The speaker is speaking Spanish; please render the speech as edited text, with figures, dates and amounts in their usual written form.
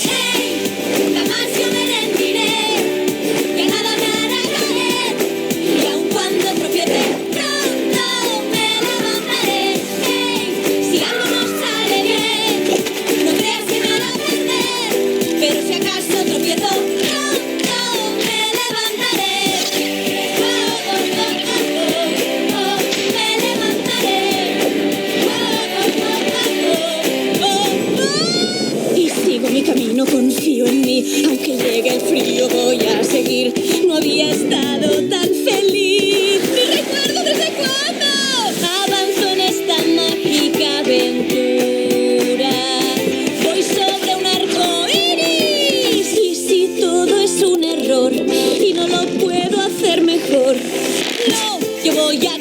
Hey, jamás yo me rendiré, que nada me hará caer, y aun cuando tropiece, pronto me levantaré. Hey, si algo no sale bien, no creas que me hará perder, pero si acaso tropiezo, pronto me levantaré. Oh, oh, oh, oh, oh, oh, me levantaré. Oh, oh, oh, oh, oh. Y sigo mi camino, confío en mí, aunque llegue el frío voy a seguir. No había estado tan feliz, ni recuerdo desde cuándo avanzo en esta mágica aventura. Voy sobre un arco iris, y si todo es un error y no lo puedo hacer mejor, no, yo voy a